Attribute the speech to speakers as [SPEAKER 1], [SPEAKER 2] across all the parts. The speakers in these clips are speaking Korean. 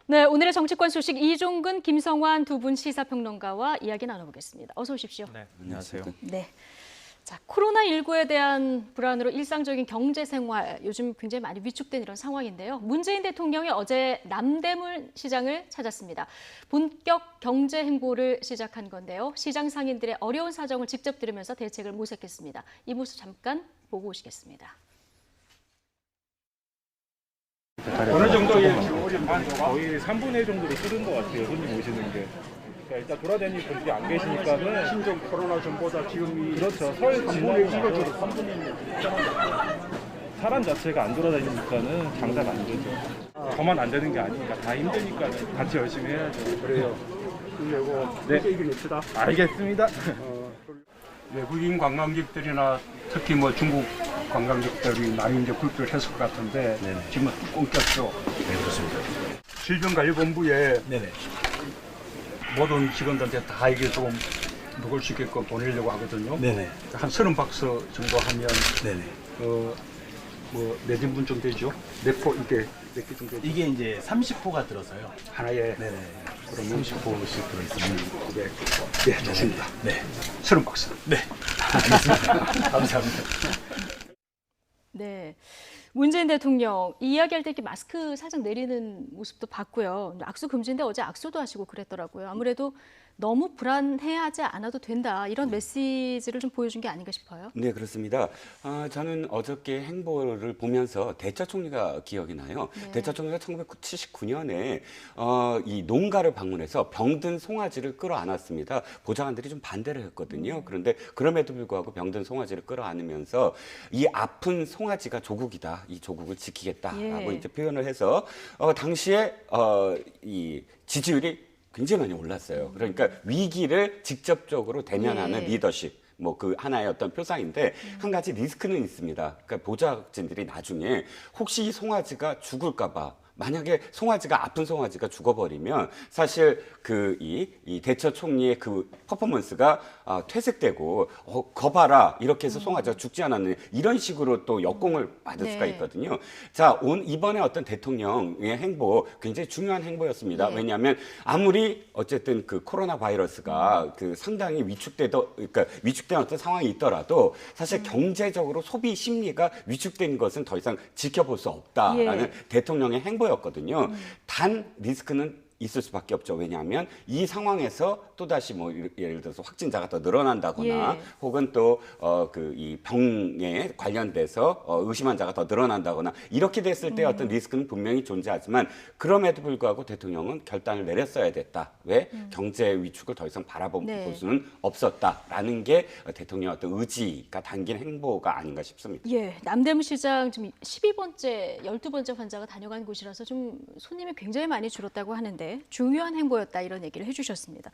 [SPEAKER 1] 네, 오늘의 정치권 소식 이종근, 김성환 두 분 시사평론가와 이야기 나눠보겠습니다. 어서 오십시오.
[SPEAKER 2] 네, 안녕하세요.
[SPEAKER 1] 네. 자, 코로나19에 대한 불안으로 일상적인 경제 생활 요즘 굉장히 많이 위축된 이런 상황인데요. 문재인 대통령이 어제 남대문 시장을 찾았습니다. 본격 경제 행보를 시작한 건데요. 시장 상인들의 어려운 사정을 직접 들으면서 대책을 모색했습니다. 이 모습 잠깐 보고 오시겠습니다.
[SPEAKER 3] 어느 정도의 거의 3분의 1 정도로 줄은 것 같아요. 손님 오시는 게. 그러니까 일단 돌아다니는 분들이 안 계시니까는
[SPEAKER 4] 신종 코로나 전보다 지금이
[SPEAKER 3] 그렇죠. 설
[SPEAKER 4] 3분의 1
[SPEAKER 3] 지나고
[SPEAKER 4] 줄어들어 3분의 1
[SPEAKER 3] 사람 자체가 안 돌아다니니까는 장사가 안 되죠. 저만 안 되는 게 아니니까 다 힘드니까 같이 열심히 해야죠.
[SPEAKER 4] 그래요. 그리고
[SPEAKER 3] 네.
[SPEAKER 4] 네. 이겨냅시다.
[SPEAKER 3] 알겠습니다.
[SPEAKER 4] 외국인 관광객들이나 특히 뭐 중국 관광객들이 많이 이제 굴비를 했을 것 같은데 지금은 뚜껑 꼈죠.
[SPEAKER 5] 네, 그렇습니다.
[SPEAKER 4] 질병관리본부에
[SPEAKER 5] 네네.
[SPEAKER 4] 모든 직원들한테 다 이게 좀 먹을 수 있게끔 보내려고 하거든요.
[SPEAKER 5] 네네.
[SPEAKER 4] 한 30박스 정도 하면
[SPEAKER 5] 네네.
[SPEAKER 4] 뭐 몇 인분 좀 되죠? 몇 포 이게 몇 개 정도 되죠?
[SPEAKER 5] 이게 이제 30호가 들어서요.
[SPEAKER 4] 하나에
[SPEAKER 5] 네네.
[SPEAKER 4] 그러면
[SPEAKER 5] 30호씩 들어있으면.
[SPEAKER 4] 900. 네, 좋습니다.
[SPEAKER 5] 네.
[SPEAKER 4] 30박스.
[SPEAKER 5] 네. 알겠습니다. 감사합니다.
[SPEAKER 1] 네. 문재인 대통령 이 이야기할 때 이렇게 마스크 살짝 내리는 모습도 봤고요. 악수 금지인데 어제 악수도 하시고 그랬더라고요. 아무래도 너무 불안해하지 않아도 된다. 이런 메시지를 좀 보여준 게 아닌가 싶어요.
[SPEAKER 6] 네, 그렇습니다. 저는 어저께 행보를 보면서 대처 총리가 기억이 나요.
[SPEAKER 1] 네.
[SPEAKER 6] 대처 총리가 1979년에 이 농가를 방문해서 병든 송아지를 끌어안았습니다. 보좌관들이 좀 반대를 했거든요. 그런데 그럼에도 불구하고 병든 송아지를 끌어안으면서 이 아픈 송아지가 조국이다. 이 조국을 지키겠다라고
[SPEAKER 1] 예.
[SPEAKER 6] 이제 표현을 해서 당시에 이 지지율이 굉장히 많이 올랐어요. 그러니까 위기를 직접적으로 대면하는
[SPEAKER 1] 예.
[SPEAKER 6] 리더십. 뭐 그 하나의 어떤 표상인데 한 가지 리스크는 있습니다. 그러니까 보좌진들이 나중에 혹시 이 송아지가 죽을까 봐 만약에 송아지가 아픈 송아지가 죽어버리면 사실 그 이 대처 총리의 그 퍼포먼스가 퇴색되고 거봐라 이렇게 해서 송아지가 죽지 않았느냐 이런 식으로 또 역공을 받을
[SPEAKER 1] 네.
[SPEAKER 6] 수가 있거든요. 자, 이번에 어떤 대통령의 행보 굉장히 중요한 행보였습니다.
[SPEAKER 1] 네.
[SPEAKER 6] 왜냐하면 아무리 어쨌든 그 코로나 바이러스가 그 상당히 그러니까 위축된 어떤 상황이 있더라도 사실 경제적으로 소비 심리가 위축된 것은 더 이상 지켜볼 수 없다라는
[SPEAKER 1] 예.
[SPEAKER 6] 대통령의 행보였거든요. 단 리스크는 있을 수밖에 없죠. 왜냐하면 이 상황에서 또다시 뭐 예를 들어서 확진자가 더 늘어난다거나
[SPEAKER 1] 예.
[SPEAKER 6] 혹은 또 그 이 병에 관련돼서 의심 환자가 더 늘어난다거나 이렇게 됐을 때 어떤 리스크는 분명히 존재하지만 그럼에도 불구하고 대통령은 결단을 내렸어야 됐다. 왜? 경제 위축을 더 이상 바라볼
[SPEAKER 1] 네.
[SPEAKER 6] 수는 없었다라는 게 대통령의 어떤 의지가 담긴 행보가 아닌가 싶습니다.
[SPEAKER 1] 예, 남대문 시장 지금 12번째, 12번째 환자가 다녀간 곳이라서 좀 손님이 굉장히 많이 줄었다고 하는데 중요한 행보였다 이런 얘기를 해주셨습니다.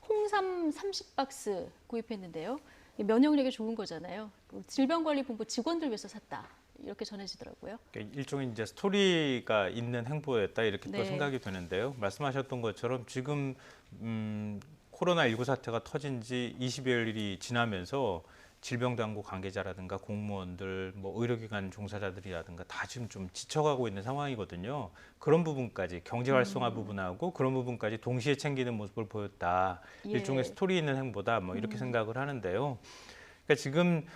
[SPEAKER 1] 홍삼 30박스 구입했는데요. 면역력에 좋은 거잖아요. 질병관리본부 직원들 위해서 샀다. 이렇게 전해지더라고요.
[SPEAKER 2] 일종의 이제 스토리가 있는 행보였다 이렇게
[SPEAKER 1] 네.
[SPEAKER 2] 또 생각이 되는데요. 말씀하셨던 것처럼 지금 코로나19 사태가 터진 지 20여일이 지나면서 질병당국 관계자라든가 공무원들, 뭐 의료기관 종사자들이라든가 다 지금 좀 지쳐가고 있는 상황이거든요. 그런 부분까지 경제 활성화 부분하고 그런 부분까지 동시에 챙기는 모습을 보였다.
[SPEAKER 1] 예.
[SPEAKER 2] 일종의 스토리 있는 행보다 뭐 이렇게 생각을 하는데요. 그러니까 지금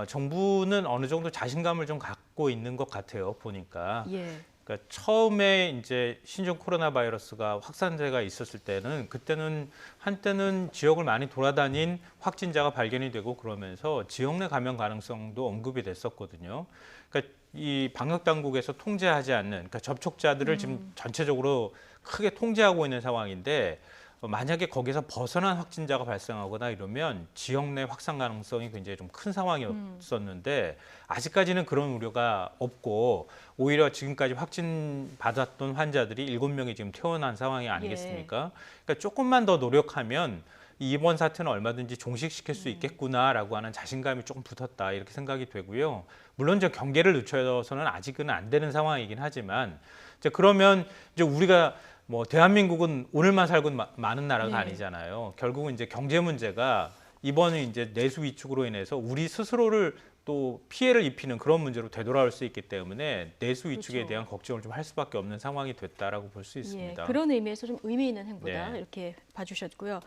[SPEAKER 2] 정부는 어느 정도 자신감을 좀 갖고 있는 것 같아요. 보니까.
[SPEAKER 1] 예.
[SPEAKER 2] 그러니까 처음에 이제 신종 코로나 바이러스가 확산세가 있었을 때는 그때는 한때는 지역을 많이 돌아다닌 확진자가 발견이 되고 그러면서 지역 내 감염 가능성도 언급이 됐었거든요. 그러니까 이 방역 당국에서 통제하지 않는 그러니까 접촉자들을 지금 전체적으로 크게 통제하고 있는 상황인데 만약에 거기서 벗어난 확진자가 발생하거나 이러면 지역 내 확산 가능성이 굉장히 좀 큰 상황이었었는데 아직까지는 그런 우려가 없고 오히려 지금까지 확진 받았던 환자들이 7명이 지금 퇴원한 상황이 아니겠습니까? 그러니까 조금만 더 노력하면 이번 사태는 얼마든지 종식시킬 수 있겠구나라고 하는 자신감이 조금 붙었다 이렇게 생각이 되고요. 물론 저 경계를 늦춰서는 아직은 안 되는 상황이긴 하지만 이제 그러면 이제 우리가 뭐 대한민국은 오늘만 살고 많은 나라가
[SPEAKER 1] 네.
[SPEAKER 2] 아니잖아요. 결국은 이제 경제 문제가 이번에 이제 내수 위축으로 인해서 우리 스스로를 또 피해를 입히는 그런 문제로 되돌아올 수 있기 때문에 내수 위축에
[SPEAKER 1] 그렇죠.
[SPEAKER 2] 대한 걱정을 좀 할 수밖에 없는 상황이 됐다라고 볼 수 있습니다.
[SPEAKER 1] 예, 그런 의미에서 좀 의미 있는 행보다
[SPEAKER 2] 네.
[SPEAKER 1] 이렇게 봐주셨고요.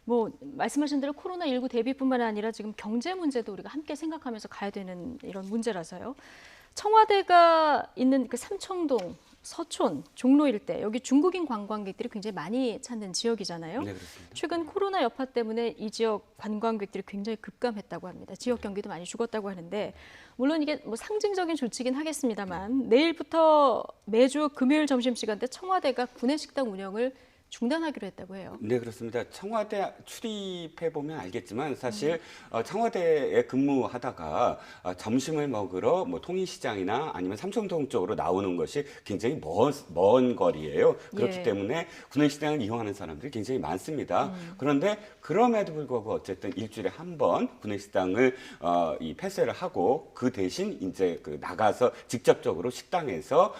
[SPEAKER 1] 뭐 말씀하신 대로 코로나19 대비뿐만 아니라 지금 경제 문제도 우리가 함께 생각하면서 가야 되는 이런 문제라서요. 청와대가 있는 그 삼청동, 서촌, 종로 일대 여기 중국인 관광객들이 굉장히 많이 찾는 지역이잖아요.
[SPEAKER 6] 네, 그렇습니다.
[SPEAKER 1] 최근 코로나 여파 때문에 이 지역 관광객들이 굉장히 급감했다고 합니다. 지역 경기도 많이 죽었다고 하는데 물론 이게 뭐 상징적인 조치긴 하겠습니다만 내일부터 매주 금요일 점심시간대 청와대가 구내식당 운영을 중단하기로 했다고 해요.
[SPEAKER 6] 네, 그렇습니다. 청와대 출입해 보면 알겠지만 사실 청와대에 근무하다가 점심을 먹으러 뭐 통일시장이나 아니면 삼청동 쪽으로 나오는 것이 굉장히 먼 거리예요. 그렇기
[SPEAKER 1] 예.
[SPEAKER 6] 때문에 구내식당을 이용하는 사람들이 굉장히 많습니다. 그런데 그럼에도 불구하고 어쨌든 일주일에 한 번 구내식당을 이 폐쇄를 하고 그 대신 이제 그 나가서 직접적으로 식당에서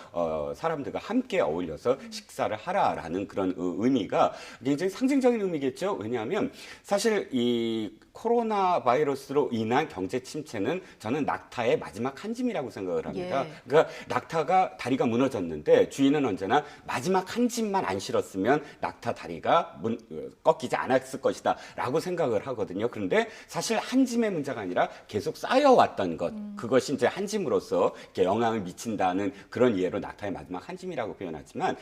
[SPEAKER 6] 사람들과 함께 어울려서 식사를 하라라는 그런 의미가 굉장히 상징적인 의미겠죠. 왜냐하면 사실 이 코로나 바이러스로 인한 경제 침체는 저는 낙타의 마지막 한 짐이라고 생각을 합니다.
[SPEAKER 1] 예.
[SPEAKER 6] 그러니까 낙타가 다리가 무너졌는데 주인은 언제나 마지막 한 짐만 안 실었으면 낙타 다리가 꺾이지 않았을 것이다 라고 생각을 하거든요. 그런데 사실 한 짐의 문제가 아니라 계속 쌓여왔던 것, 그것이 이제 한 짐으로서 이렇게 영향을 미친다는 그런 이해로 낙타의 마지막 한 짐이라고 표현하지만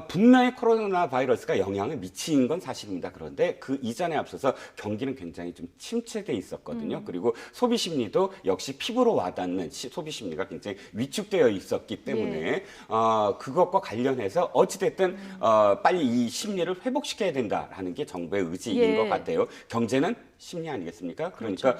[SPEAKER 6] 분명히 코로나 바이러스가 영향을 미친 건 사실입니다. 그런데 그 이전에 앞서서 경기는 굉장히 좀 침체돼 있었거든요. 그리고 소비 심리도 역시 피부로 와닿는 소비 심리가 굉장히 위축되어 있었기 때문에 그것과 관련해서 어찌됐든 빨리 이 심리를 회복시켜야 된다라는 게 정부의 의지인
[SPEAKER 1] 예.
[SPEAKER 6] 것 같아요. 경제는 심리 아니겠습니까? 그러니까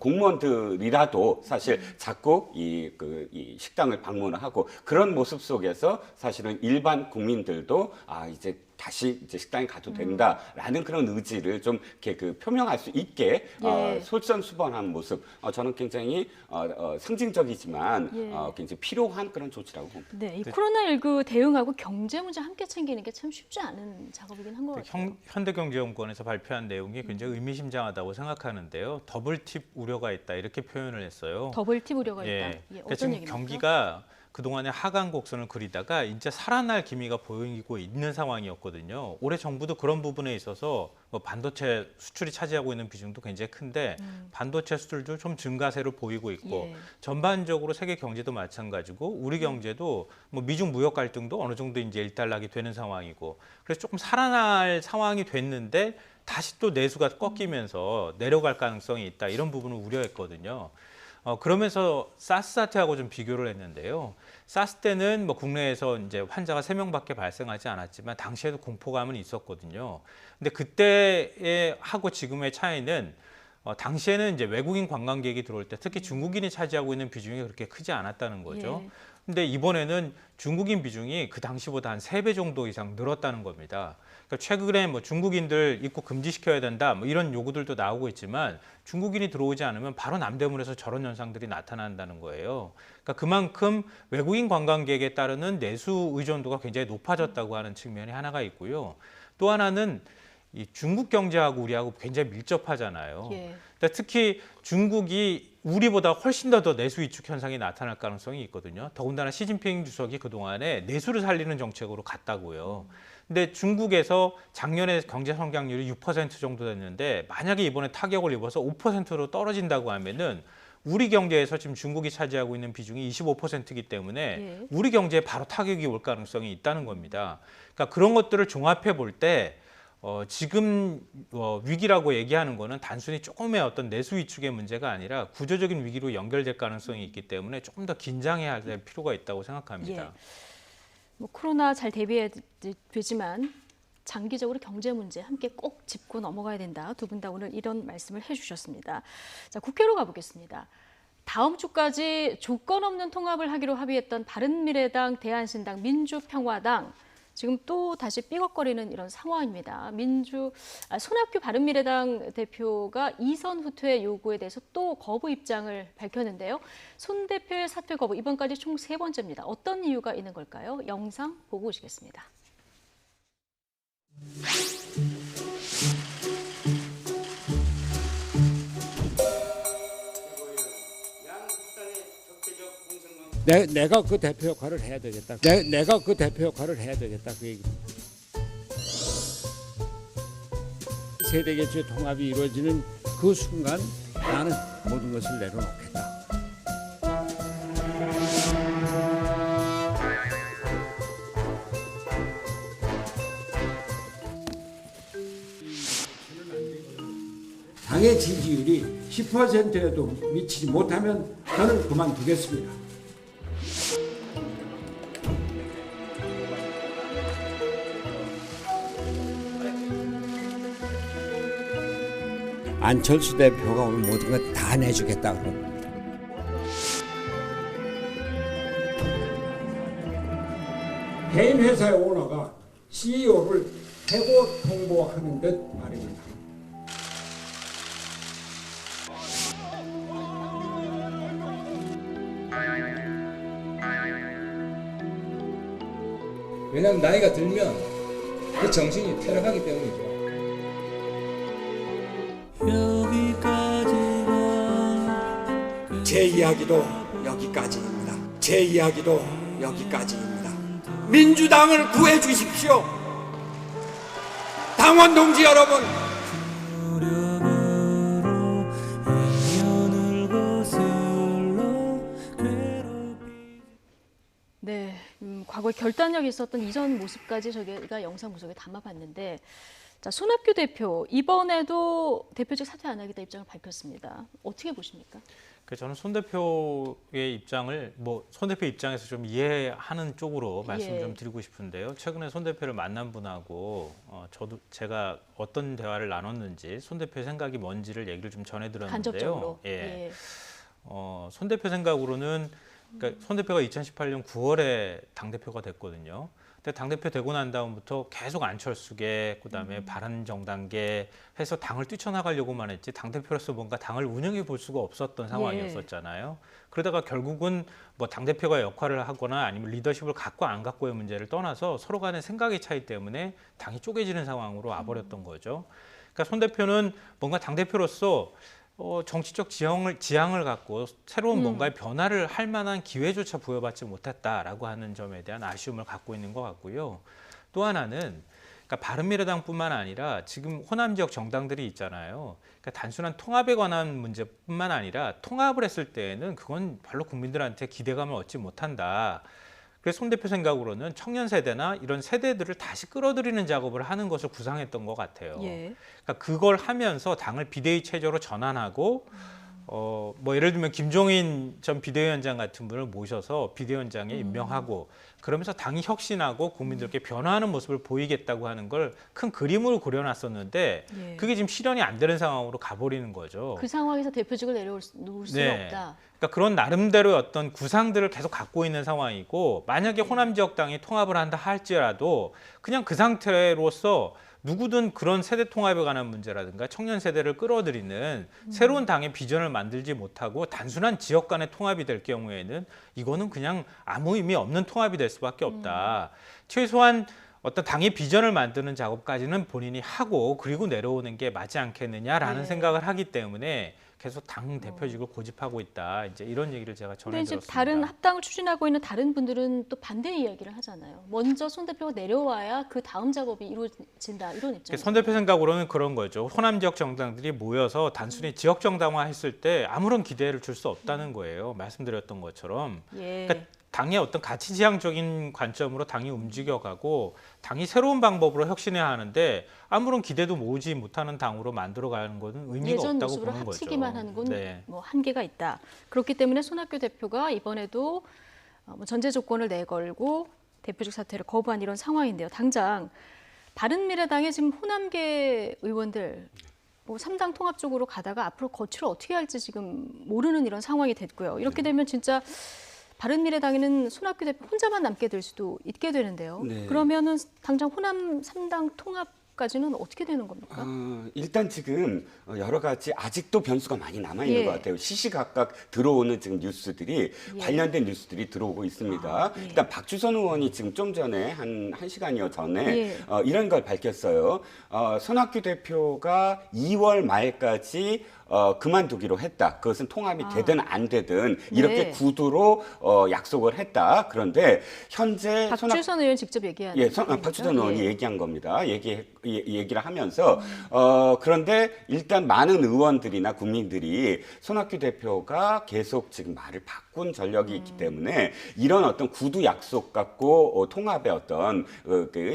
[SPEAKER 6] 공무원들이라도 사실 자꾸 이 식당을 방문을 하고 그런 모습 속에서 사실은 일반 국민들도 이제 다시 이제 식당에 가도 된다라는 그런 의지를 좀 이렇게 표명할 수 있게
[SPEAKER 1] 예.
[SPEAKER 6] 솔선수범한 모습 저는 굉장히 상징적이지만
[SPEAKER 1] 예.
[SPEAKER 6] 굉장히 필요한 그런 조치라고 봅니다.
[SPEAKER 1] 네, 이 코로나19 대응하고 경제 문제 함께 챙기는 게 참 쉽지 않은 작업이긴 한 것 같아요.
[SPEAKER 2] 현대경제연구원에서 발표한 내용이 굉장히 의미심장하다고 생각하는데요. 더블팁 우려가 있다 이렇게 표현을 했어요.
[SPEAKER 1] 더블팁 우려가 있다.
[SPEAKER 2] 예.
[SPEAKER 1] 예,
[SPEAKER 2] 그러니까
[SPEAKER 1] 어떤
[SPEAKER 2] 지금
[SPEAKER 1] 얘기입니까?
[SPEAKER 2] 경기가 그동안에 하강 곡선을 그리다가 이제 살아날 기미가 보이고 있는 상황이었거든요. 올해 정부도 그런 부분에 있어서 뭐 반도체 수출이 차지하고 있는 비중도 굉장히 큰데 반도체 수출도 좀 증가세를 보이고 있고
[SPEAKER 1] 예.
[SPEAKER 2] 전반적으로 세계 경제도 마찬가지고 우리 경제도 뭐 미중 무역 갈등도 어느 정도 이제 일단락이 되는 상황이고 그래서 조금 살아날 상황이 됐는데 다시 또 내수가 꺾이면서 내려갈 가능성이 있다 이런 부분을 우려했거든요. 그러면서 사스 사태하고 좀 비교를 했는데요. 사스 때는 뭐 국내에서 이제 환자가 3명밖에 발생하지 않았지만 당시에도 공포감은 있었거든요. 근데 그때의 하고 지금의 차이는 당시에는 이제 외국인 관광객이 들어올 때 특히 중국인이 차지하고 있는 비중이 그렇게 크지 않았다는 거죠.
[SPEAKER 1] 예.
[SPEAKER 2] 근데 이번에는 중국인 비중이 그 당시보다 한 3배 정도 이상 늘었다는 겁니다. 그러니까 최근에 뭐 중국인들 입국 금지시켜야 된다 뭐 이런 요구들도 나오고 있지만 중국인이 들어오지 않으면 바로 남대문에서 저런 현상들이 나타난다는 거예요. 그러니까 그만큼 외국인 관광객에 따르는 내수 의존도가 굉장히 높아졌다고 하는 측면이 하나가 있고요. 또 하나는 이 중국 경제하고 우리하고 굉장히 밀접하잖아요.
[SPEAKER 1] 예.
[SPEAKER 2] 근데 특히 중국이 우리보다 훨씬 더 내수 위축 현상이 나타날 가능성이 있거든요. 더군다나 시진핑 주석이 그동안에 내수를 살리는 정책으로 갔다고요. 근데 중국에서 작년에 경제 성장률이 6% 정도 됐는데 만약에 이번에 타격을 입어서 5%로 떨어진다고 하면은 우리 경제에서 지금 중국이 차지하고 있는 비중이 25%이기 때문에
[SPEAKER 1] 예.
[SPEAKER 2] 우리 경제에 바로 타격이 올 가능성이 있다는 겁니다. 그러니까 그런 것들을 종합해 볼 때 지금 위기라고 얘기하는 거는 단순히 조금의 어떤 내수 위축의 문제가 아니라 구조적인 위기로 연결될 가능성이 있기 때문에 조금 더 긴장해야 될 필요가 있다고 생각합니다.
[SPEAKER 1] 예. 뭐 코로나 잘 대비해야 되지만 장기적으로 경제 문제 함께 꼭 짚고 넘어가야 된다. 두 분 다 오늘 이런 말씀을 해주셨습니다. 자, 국회로 가보겠습니다. 다음 주까지 조건 없는 통합을 하기로 합의했던 바른미래당, 대한신당, 민주평화당 지금 또 다시 삐걱거리는 이런 상황입니다. 손학규 바른미래당 대표가 이선 후퇴 요구에 대해서 또 거부 입장을 밝혔는데요. 손 대표의 사퇴 거부 이번까지 총 3번째입니다. 어떤 이유가 있는 걸까요? 영상 보고 오시겠습니다.
[SPEAKER 7] 내가 그 대표 역할을 해야 되겠다. 내가 그 대표 역할을 해야 되겠다. 그 얘기입니다. 세대 개체 통합이 이루어지는 그 순간 나는 모든 것을 내려놓겠다. 당의 지지율이 10%에도 미치지 못하면 저는 그만두겠습니다. 안철수 대표가 오늘 모든 걸 다 내주겠다 그런 겁니다. 개인 회사의 오너가 CEO를 해고 통보하는 듯 말입니다.
[SPEAKER 8] 왜냐하면 나이가 들면 그 정신이 퇴락하기 때문이죠.
[SPEAKER 7] 제 이야기도 여기까지입니다. 제 이야기도 여기까지입니다. 민주당을 구해 주십시오. 당원 동지 여러분.
[SPEAKER 1] 네, 과거에 결단력이 있었던 이전 모습까지 저희가 영상 구석에 담아봤는데, 자, 손학규 대표 이번에도 대표직 사퇴 안 하겠다 입장을 밝혔습니다. 어떻게 보십니까?
[SPEAKER 2] 저는 손 대표의 입장을 손 대표 입장에서 좀 이해하는 쪽으로 말씀
[SPEAKER 1] 예.
[SPEAKER 2] 좀 드리고 싶은데요. 최근에 손 대표를 만난 분하고 제가 어떤 대화를 나눴는지 손 대표의 생각이 뭔지를 얘기를 좀 전해드렸는데요.
[SPEAKER 1] 간접적으로.
[SPEAKER 2] 예. 손 대표 생각으로는 그러니까 손 대표가 2018년 9월에 당 대표가 됐거든요. 근데 당 대표 되고 난 다음부터 계속 안철수계, 그다음에 바른정당계 해서 당을 뛰쳐나가려고만 했지 당 대표로서 뭔가 당을 운영해 볼 수가 없었던 상황이었었잖아요. 그러다가 결국은 당 대표가 역할을 하거나 아니면 리더십을 갖고 안 갖고의 문제를 떠나서 서로 간의 생각의 차이 때문에 당이 쪼개지는 상황으로 와버렸던 거죠. 그러니까 손 대표는 뭔가 당 대표로서 정치적 지향을 갖고 새로운 뭔가의 변화를 할 만한 기회조차 부여받지 못했다라고 하는 점에 대한 아쉬움을 갖고 있는 것 같고요. 또 하나는 그러니까 바른미래당뿐만 아니라 지금 호남 지역 정당들이 있잖아요. 그러니까 단순한 통합에 관한 문제뿐만 아니라 통합을 했을 때에는 그건 별로 국민들한테 기대감을 얻지 못한다. 그래서 손 대표 생각으로는 청년 세대나 이런 세대들을 다시 끌어들이는 작업을 하는 것을 구상했던 것 같아요.
[SPEAKER 1] 예.
[SPEAKER 2] 그러니까 그걸 하면서 당을 비대위 체제로 전환하고 예를 들면 김종인 전 비대위원장 같은 분을 모셔서 비대위원장에 임명하고 그러면서 당이 혁신하고 국민들께 변화하는 모습을 보이겠다고 하는 걸 큰 그림으로 그려놨었는데
[SPEAKER 1] 예.
[SPEAKER 2] 그게 지금 실현이 안 되는 상황으로 가버리는 거죠.
[SPEAKER 1] 그 상황에서 대표직을 내려놓을 수는 없다.
[SPEAKER 2] 그러니까 그런 나름대로의 어떤 구상들을 계속 갖고 있는 상황이고 만약에 호남 지역 당이 통합을 한다 할지라도 그냥 그 상태로서 누구든 그런 세대 통합에 관한 문제라든가 청년 세대를 끌어들이는 새로운 당의 비전을 만들지 못하고 단순한 지역 간의 통합이 될 경우에는 이거는 그냥 아무 의미 없는 통합이 될 수밖에 없다. 최소한 어떤 당의 비전을 만드는 작업까지는 본인이 하고 그리고 내려오는 게 맞지 않겠느냐라는 생각을 하기 때문에 계속 당 대표직을 고집하고 있다. 이제 이런 얘기를 제가
[SPEAKER 1] 근데 이제
[SPEAKER 2] 전해드렸습니다.
[SPEAKER 1] 다른 합당을 추진하고 있는 다른 분들은 또 반대 이야기를 하잖아요. 먼저 손 대표가 내려와야 그 다음 작업이 이루어진다. 이런 입장.
[SPEAKER 2] 손 대표 생각으로는 그런 거죠. 호남 지역 정당들이 모여서 단순히 지역 정당화 했을 때 아무런 기대를 줄 수 없다는 거예요. 말씀드렸던 것처럼.
[SPEAKER 1] 예.
[SPEAKER 2] 그러니까 당의 어떤 가치 지향적인 관점으로 당이 움직여가고 당이 새로운 방법으로 혁신해야 하는데 아무런 기대도 모으지 못하는 당으로 만들어가는 것은 의미가
[SPEAKER 1] 예전
[SPEAKER 2] 없다고
[SPEAKER 1] 모습으로
[SPEAKER 2] 보는 거죠.
[SPEAKER 1] 합치기만 하는 건
[SPEAKER 2] 네.
[SPEAKER 1] 한계가 있다. 그렇기 때문에 손학규 대표가 이번에도 전제 조건을 내걸고 대표직 사퇴를 거부한 이런 상황인데요. 당장 바른미래당의 지금 호남계 의원들 3당 통합 쪽으로 가다가 앞으로 거취를 어떻게 할지 지금 모르는 이런 상황이 됐고요. 이렇게 되면 진짜 바른미래당에는 손학규 대표 혼자만 남게 될 수도 있게 되는데요.
[SPEAKER 6] 네.
[SPEAKER 1] 그러면은 당장 호남 3당 통합 약속까지는 어떻게 되는 겁니까?
[SPEAKER 6] 일단 지금 여러 가지 아직도 변수가 많이 남아 있는
[SPEAKER 1] 예.
[SPEAKER 6] 것 같아요. 시시각각 들어오는 지금 뉴스들이 관련된 뉴스들이 들어오고 있습니다.
[SPEAKER 1] 예.
[SPEAKER 6] 일단 박주선 의원이 지금 좀 전에 한 시간여 전에
[SPEAKER 1] 예.
[SPEAKER 6] 이런 걸 밝혔어요. 손학규 대표가 2월 말까지 그만두기로 했다. 그것은 통합이 되든 안 되든 이렇게
[SPEAKER 1] 네.
[SPEAKER 6] 구두로 약속을 했다. 그런데 현재
[SPEAKER 1] 박주선 의원 직접 얘기하는
[SPEAKER 6] 예,
[SPEAKER 1] 겁니까?
[SPEAKER 6] 박주선 의원이
[SPEAKER 1] 예.
[SPEAKER 6] 얘기한 겁니다. 얘기를 하면서 그런데 일단 많은 의원들이나 국민들이 손학규 대표가 계속 지금 말을 바꾼 전력이 있기 때문에 이런 어떤 구두 약속 갖고 통합의 어떤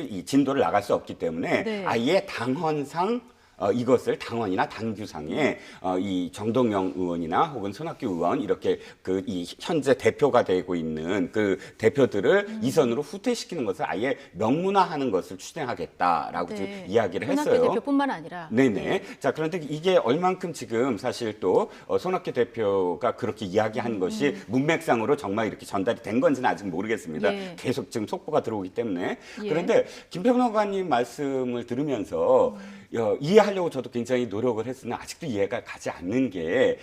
[SPEAKER 6] 이 진도를 나갈 수 없기 때문에
[SPEAKER 1] 네.
[SPEAKER 6] 아예 당헌상 이것을 당원이나 당규상에 이 정동영 의원이나 혹은 손학규 의원 이렇게 이 현재 대표가 되고 있는 그 대표들을 이선으로 후퇴시키는 것을 아예 명문화하는 것을 추진하겠다라고
[SPEAKER 1] 네.
[SPEAKER 6] 지금 이야기를
[SPEAKER 1] 손학규
[SPEAKER 6] 했어요.
[SPEAKER 1] 대표뿐만 아니라
[SPEAKER 6] 네네. 자, 그런데 이게 얼만큼 지금 사실 또 손학규 대표가 그렇게 이야기한 것이 문맥상으로 정말 이렇게 전달이 된 건지는 아직 모르겠습니다.
[SPEAKER 1] 예.
[SPEAKER 6] 계속 지금 속보가 들어오기 때문에.
[SPEAKER 1] 예.
[SPEAKER 6] 그런데 김평론가님 말씀을 들으면서 이해하려고 저도 굉장히 노력을 했으나 아직도 이해가 가지 않는 게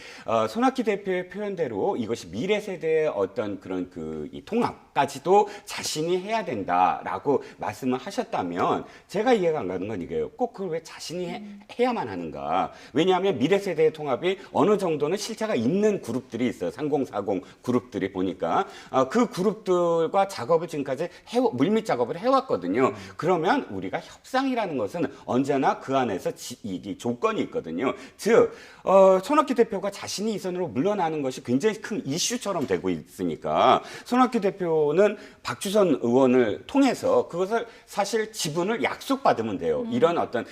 [SPEAKER 6] 손학규 대표의 표현대로 이것이 미래 세대의 어떤 그런 이 통합까지도 자신이 해야 된다라고 말씀을 하셨다면 제가 이해가 안 가는 건 이게요. 꼭 그걸 왜 자신이 해야만 하는가? 왜냐하면 미래 세대의 통합이 어느 정도는 실체가 있는 그룹들이 있어요. 3040 그룹들이 보니까 그 그룹들과 작업을 지금까지 물밑 작업을 해왔거든요. 그러면 우리가 협상이라는 것은 언제나 그 안에서 이 조건이 있거든요. 즉 손학규 대표가 자신이 이선으로 물러나는 것이 굉장히 큰 이슈처럼 되고 있으니까 손학규 대표는 박주선 의원을 통해서 그것을 사실 지분을 약속받으면 돼요. 이런 어떤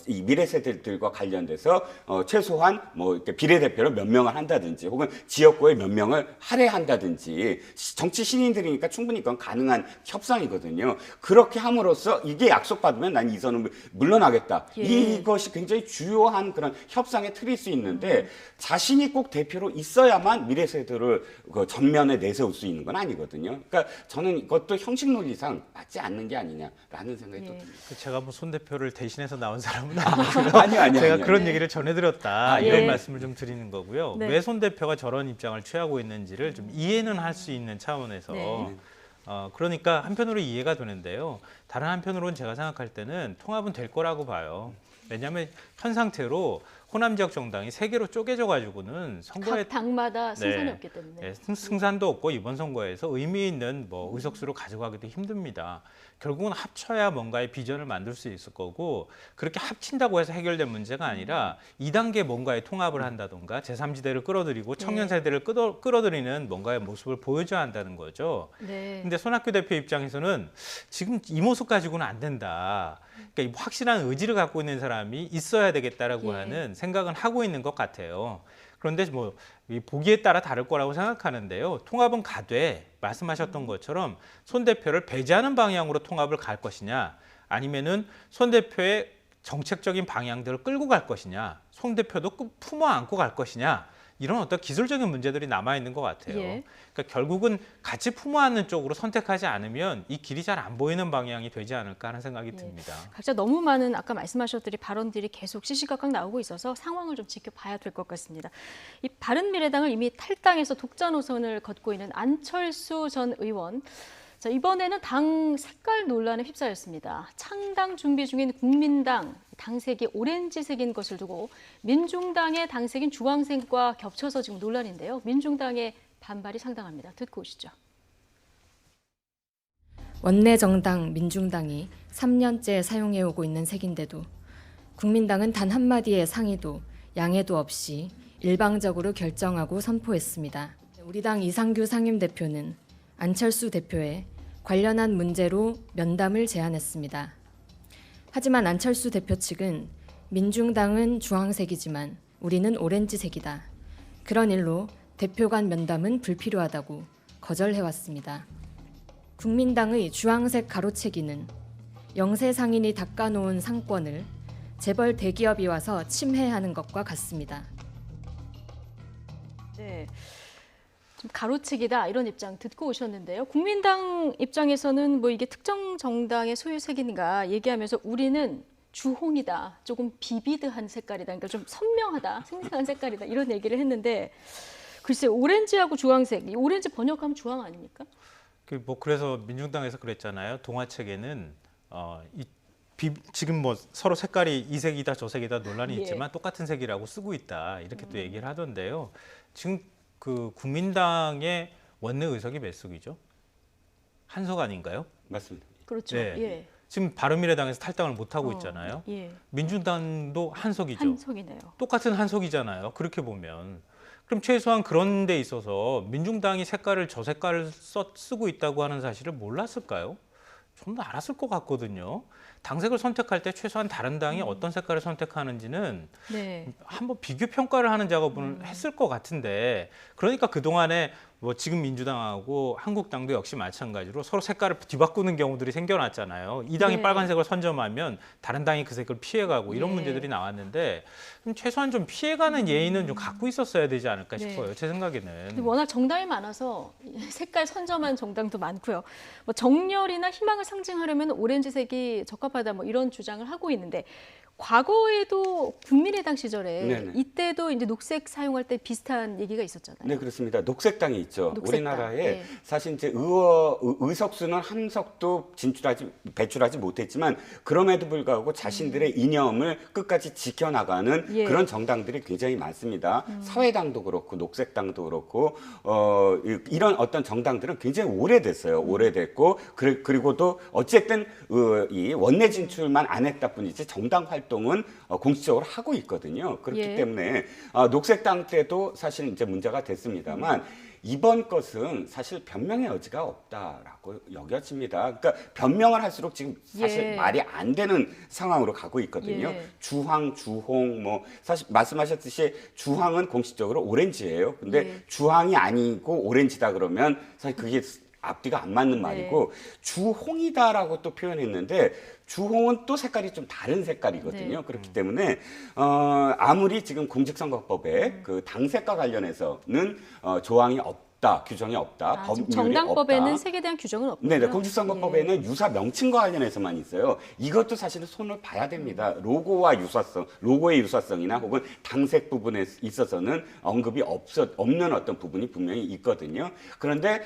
[SPEAKER 6] 이 미래 세대들과 관련돼서 최소한 뭐 이렇게 비례대표를 몇 명을 한다든지 혹은 지역구에 몇 명을 할애한다든지 정치 신인들이니까 충분히 그건 가능한 협상이거든요. 그렇게 함으로써 이게 약속받으면 난 이선을 물러나겠다.
[SPEAKER 1] 예.
[SPEAKER 6] 이것이 굉장히 주요한 그런 협상의 틀일 수 있는데 자신이 꼭 대표로 있어야만 미래 세대를 전면에 내세울 수 있는 건 아니거든요. 그러니까 저는 이것도 형식 논리상 맞지 않는 게 아니냐라는 생각이 또 듭니다.
[SPEAKER 2] 제가 뭐 손 대표를 대신해서 나온 사람은 아니고요.
[SPEAKER 6] 아니요.
[SPEAKER 2] 제가 그런 얘기를 전해드렸다 이런
[SPEAKER 1] 예.
[SPEAKER 2] 말씀을 좀 드리는 거고요.
[SPEAKER 1] 네.
[SPEAKER 2] 왜 손 대표가 저런 입장을 취하고 있는지를 좀 이해는 할 수 있는 차원에서
[SPEAKER 1] 네.
[SPEAKER 2] 그러니까 한편으로 이해가 되는데요. 다른 한편으로는 제가 생각할 때는 통합은 될 거라고 봐요. 왜냐하면 현 상태로 호남 지역 정당이 세 개로 쪼개져 가지고는 선거에
[SPEAKER 1] 각 당마다 승산이
[SPEAKER 2] 네.
[SPEAKER 1] 없기 때문에
[SPEAKER 2] 네, 승산도 없고 이번 선거에서 의미 있는 뭐 의석수를 가져가기도 힘듭니다. 결국은 합쳐야 뭔가의 비전을 만들 수 있을 거고 그렇게 합친다고 해서 해결된 문제가 아니라 2단계 뭔가의 통합을 한다던가 제3지대를 끌어들이고 청년 세대를 끌어들이는 뭔가의 모습을 보여줘야 한다는 거죠.
[SPEAKER 1] 네.
[SPEAKER 2] 근데 손학규 대표 입장에서는 지금 이 모습 가지고는 안 된다. 그러니까 확실한 의지를 갖고 있는 사람이 있어야 되겠다라고
[SPEAKER 1] 예.
[SPEAKER 2] 하는 생각은 하고 있는 것 같아요. 그런데 뭐 이 보기에 따라 다를 거라고 생각하는데요. 통합은 가되 말씀하셨던 것처럼 손 대표를 배제하는 방향으로 통합을 갈 것이냐, 아니면은 손 대표의 정책적인 방향들을 끌고 갈 것이냐, 손 대표도 품어 안고 갈 것이냐. 이런 어떤 기술적인 문제들이 남아 있는 것 같아요.
[SPEAKER 1] 예.
[SPEAKER 2] 그러니까 결국은 같이 품어 안는 쪽으로 선택하지 않으면 이 길이 잘 안 보이는 방향이 되지 않을까 하는 생각이 듭니다.
[SPEAKER 1] 각자 너무 많은 아까 말씀하셨듯이 발언들이 계속 시시각각 나오고 있어서 상황을 좀 지켜봐야 될 것 같습니다. 이 바른미래당을 이미 탈당해서 독자 노선을 걷고 있는 안철수 전 의원. 자, 이번에는 당 색깔 논란에 휩싸였습니다. 창당 준비 중인 국민당 당색이 오렌지색인 것을 두고 민중당의 당색인 주황색과 겹쳐서 지금 논란인데요. 민중당의 반발이 상당합니다. 듣고 오시죠.
[SPEAKER 9] 원내 정당 민중당이 3년째 사용해오고 있는 색인데도 국민당은 단 한마디의 상의도 양해도 없이 일방적으로 결정하고 선포했습니다. 우리 당 이상규 상임대표는 안철수 대표의 관련한 문제로 면담을 제안했습니다. 하지만 안철수 대표 측은 민중당은 주황색이지만 우리는 오렌지색이다. 그런 일로 대표 간 면담은 불필요하다고 거절해왔습니다. 국민당의 주황색 가로채기는 영세 상인이 닦아놓은 상권을 재벌 대기업이 와서 침해하는 것과 같습니다.
[SPEAKER 1] 네. 좀 가로채기다 이런 입장 듣고 오셨는데요. 국민당 입장에서는 뭐 이게 특정 정당의 소유색인가 얘기하면서 우리는 주홍이다, 조금 비비드한 색깔이다, 그러니까 좀 선명하다, 생생한 색깔이다 이런 얘기를 했는데 글쎄 오렌지하고 주황색, 이 오렌지 번역하면 주황 아닙니까?
[SPEAKER 2] 그래서 민중당에서 그랬잖아요. 동화책에는 지금 뭐 서로 색깔이 이 색이다 저 색이다 논란이
[SPEAKER 1] 예.
[SPEAKER 2] 있지만 똑같은 색이라고 쓰고 있다 이렇게 또 얘기를 하던데요. 지금 그 국민당의 원내 의석이 몇 석이죠? 한 석 아닌가요?
[SPEAKER 6] 맞습니다.
[SPEAKER 1] 그렇죠.
[SPEAKER 2] 네.
[SPEAKER 1] 예.
[SPEAKER 2] 지금 바른미래당에서 탈당을 못 하고 있잖아요.
[SPEAKER 1] 예.
[SPEAKER 2] 민중당도 한 석이죠.
[SPEAKER 1] 한 석이네요.
[SPEAKER 2] 똑같은 한 석이잖아요. 그렇게 보면. 그럼 최소한 그런 데 있어서 민중당이 색깔을 저 색깔을 쓰고 있다고 하는 사실을 몰랐을까요? 좀 더 알았을 것 같거든요. 당색을 선택할 때 최소한 다른 당이 어떤 색깔을 선택하는지는
[SPEAKER 1] 네.
[SPEAKER 2] 한번 비교 평가를 하는 작업을 했을 것 같은데 그러니까 그동안에 뭐 지금 민주당하고 한국당도 역시 마찬가지로 서로 색깔을 뒤바꾸는 경우들이 생겨났잖아요. 이 당이
[SPEAKER 1] 네.
[SPEAKER 2] 빨간색을 선점하면 다른 당이 그 색을 피해가고 이런
[SPEAKER 1] 네.
[SPEAKER 2] 문제들이 나왔는데 최소한 좀 피해가는 예의는 좀 갖고 있었어야 되지 않을까
[SPEAKER 1] 네.
[SPEAKER 2] 싶어요. 제 생각에는.
[SPEAKER 1] 근데 워낙 정당이 많아서 색깔 선점한 정당도 많고요. 뭐 정열이나 희망을 상징하려면 오렌지색이 적합하다 뭐 이런 주장을 하고 있는데 과거에도 국민의당 시절에
[SPEAKER 6] 네네.
[SPEAKER 1] 이때도 이제 녹색 사용할 때 비슷한 얘기가 있었잖아요.
[SPEAKER 6] 네, 그렇습니다. 녹색당이 있죠.
[SPEAKER 1] 녹색당.
[SPEAKER 6] 우리나라에
[SPEAKER 1] 예.
[SPEAKER 6] 사실 이제 의석수는 한 석도 배출하지 못했지만 그럼에도 불구하고 자신들의 이념을 끝까지 지켜나가는
[SPEAKER 1] 예.
[SPEAKER 6] 그런 정당들이 굉장히 많습니다. 사회당도 그렇고 녹색당도 그렇고 이런 어떤 정당들은 굉장히 오래됐어요. 오래됐고 그리고도 어쨌든 이 원내 진출만 안 했다 뿐이지 정당 활동은 공식적으로 하고 있거든요. 그렇기
[SPEAKER 1] 예.
[SPEAKER 6] 때문에 녹색당 때도 사실 이제 문제가 됐습니다만 이번 것은 사실 변명의 여지가 없다라고 여겨집니다. 그러니까 변명을 할수록 지금 사실
[SPEAKER 1] 예.
[SPEAKER 6] 말이 안 되는 상황으로 가고 있거든요.
[SPEAKER 1] 예.
[SPEAKER 6] 주황, 주홍 뭐 사실 말씀하셨듯이 주황은 공식적으로 오렌지예요. 근데
[SPEAKER 1] 예.
[SPEAKER 6] 주황이 아니고 오렌지다 그러면 사실 그게 앞뒤가 안 맞는
[SPEAKER 1] 네.
[SPEAKER 6] 말이고 주홍이다라고 또 표현했는데 주홍은 또 색깔이 좀 다른 색깔이거든요.
[SPEAKER 1] 네.
[SPEAKER 6] 그렇기 때문에 아무리 지금 공직선거법에 그 당색과 관련해서는 조항이 없다, 규정이 없다,
[SPEAKER 1] 지금
[SPEAKER 6] 법률이
[SPEAKER 1] 정당법에는
[SPEAKER 6] 없다.
[SPEAKER 1] 색에 대한 규정은 없고요.
[SPEAKER 6] 네네, 공직선거법에는 유사 명칭과 관련해서만 있어요. 이것도 사실은 손을 봐야 됩니다. 로고와 유사성, 로고의 유사성이나 혹은 당색 부분에 있어서는 언급이 없는 어떤 부분이 분명히 있거든요. 그런데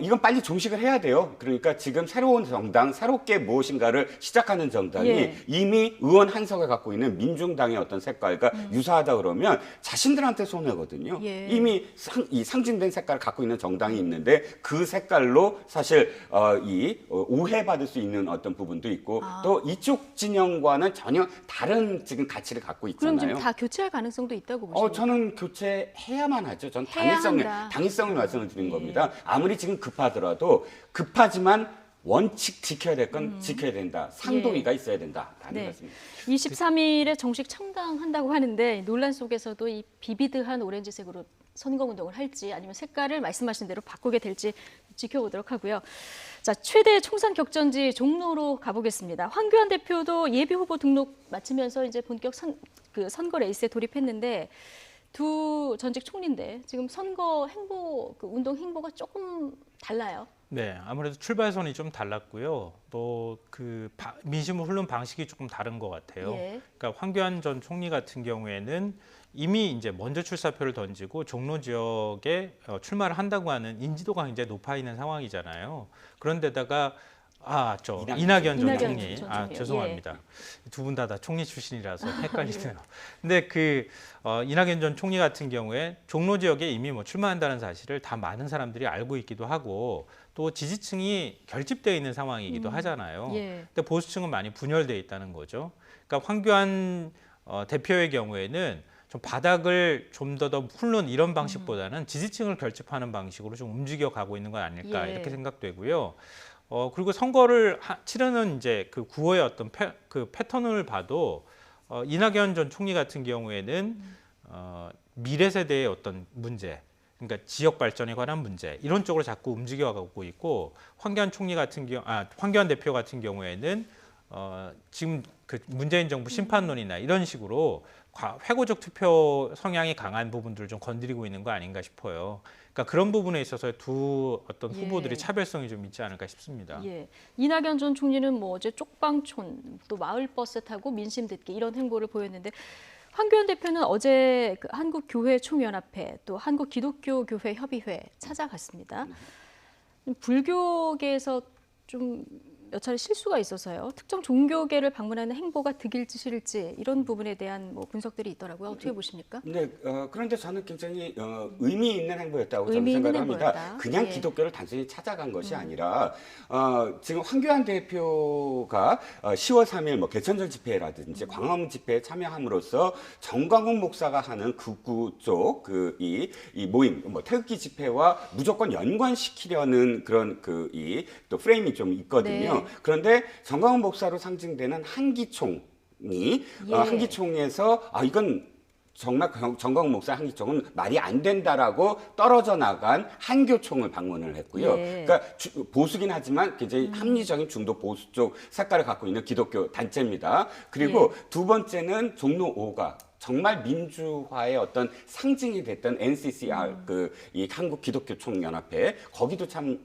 [SPEAKER 6] 이건 빨리 종식을 해야 돼요. 그러니까 지금 새로운 정당, 새롭게 무엇인가를 시작하는 정당이
[SPEAKER 1] 예.
[SPEAKER 6] 이미 의원 한 석을 갖고 있는 민중당의 어떤 색깔과 유사하다 그러면 자신들한테 손해거든요.
[SPEAKER 1] 예.
[SPEAKER 6] 이미 이 상징된 색깔을 갖고 있는 정당이 있는데 그 색깔로 사실 오해받을 수 있는 어떤 부분도 있고 또 이쪽 진영과는 전혀 다른 지금 가치를 갖고
[SPEAKER 1] 그럼
[SPEAKER 6] 있잖아요.
[SPEAKER 1] 지금 다 교체할 가능성도 있다고 보십니까?
[SPEAKER 6] 저는 교체해야만 하죠. 전
[SPEAKER 1] 해야 한다.
[SPEAKER 6] 당위성을 말씀을 드린
[SPEAKER 1] 예.
[SPEAKER 6] 겁니다. 아무리 지금 급하더라도 급하지만 원칙 지켜야 될 건 지켜야 된다. 상도위가 있어야 된다라는
[SPEAKER 1] 네.
[SPEAKER 6] 말씀입니다.
[SPEAKER 1] 23일에 정식 창당한다고 하는데 논란 속에서도 이 비비드한 오렌지색으로 선거운동을 할지 아니면 색깔을 말씀하신 대로 바꾸게 될지 지켜보도록 하고요. 자, 최대 총선 격전지 종로로 가보겠습니다. 황교안 대표도 예비 후보 등록 마치면서 이제 본격 선거 레이스에 돌입했는데 두 전직 총리인데 지금 선거 행보, 운동 행보가 조금 달라요.
[SPEAKER 2] 네, 아무래도 출발선이 좀 달랐고요. 또 민심을 흐르는 방식이 조금 다른 것 같아요.
[SPEAKER 1] 예.
[SPEAKER 2] 그러니까 황교안 전 총리 같은 경우에는 이미 이제 먼저 출사표를 던지고 종로 지역에 출마를 한다고 하는 인지도가 굉장히 높아 있는 상황이잖아요. 그런데다가 이낙연 전 총리. 죄송합니다. 두 분 다 총리 출신이라서 헷갈리네요. 근데 이낙연 전 총리 같은 경우에 종로 지역에 이미 출마한다는 사실을 다 많은 사람들이 알고 있기도 하고 또 지지층이 결집되어 있는 상황이기도 하잖아요.
[SPEAKER 1] 예.
[SPEAKER 2] 근데 보수층은 많이 분열되어 있다는 거죠. 그러니까 황교안 대표의 경우에는 좀 바닥을 좀 더 훑는 이런 방식보다는 지지층을 결집하는 방식으로 좀 움직여 가고 있는 건 아닐까
[SPEAKER 1] 예.
[SPEAKER 2] 이렇게 생각되고요. 그리고 선거를 치르는 이제 그 9호의 어떤 패턴을 봐도 이낙연 전 총리 같은 경우에는 미래 세대의 어떤 문제, 그러니까 지역 발전에 관한 문제 이런 쪽으로 자꾸 움직여가고 있고 황교안 대표 같은 경우에는 지금 문재인 정부 심판론이나 이런 식으로 회고적 투표 성향이 강한 부분들을 좀 건드리고 있는 거 아닌가 싶어요. 그러니까 그런 부분에 있어서 두 어떤
[SPEAKER 1] 예.
[SPEAKER 2] 후보들이 차별성이 좀 있지 않을까 싶습니다.
[SPEAKER 1] 예. 이낙연 전 총리는 뭐 어제 쪽방촌 또 마을버스 타고 민심 듣기 이런 행보를 보였는데 황교안 대표는 어제 그 한국교회총연합회 또 한국기독교교회협의회 찾아갔습니다. 불교계에서 좀 몇 차례 실수가 있어서요. 특정 종교계를 방문하는 행보가 득일지 실일지 이런 부분에 대한 뭐 분석들이 있더라고요. 어떻게 보십니까?
[SPEAKER 6] 네, 그런데 저는 굉장히 의미 있는 행보였다고 저는
[SPEAKER 1] 의미 있는
[SPEAKER 6] 생각을 합니다.
[SPEAKER 1] 행보였다.
[SPEAKER 6] 그냥
[SPEAKER 1] 예.
[SPEAKER 6] 기독교를 단순히 찾아간 것이 아니라 지금 황교안 대표가 10월 3일 뭐 개천절 집회라든지 광화문 집회에 참여함으로써 정광훈 목사가 하는 극우 쪽 이 모임, 뭐 태극기 집회와 무조건 연관시키려는 그런 또 프레임이 좀 있거든요.
[SPEAKER 1] 네.
[SPEAKER 6] 그런데 정광훈 목사로 상징되는 한기총이
[SPEAKER 1] 예.
[SPEAKER 6] 한기총에서 이건 정말 정광훈 목사 한기총은 말이 안 된다라고 떨어져 나간 한교총을 방문을 했고요.
[SPEAKER 1] 예.
[SPEAKER 6] 그러니까 보수긴 하지만 굉장히 합리적인 중도 보수 쪽 색깔을 갖고 있는 기독교 단체입니다. 그리고 두 번째는 종로 5가 정말 민주화의 어떤 상징이 됐던 NCCR 이 한국 기독교 총연합회 거기도 참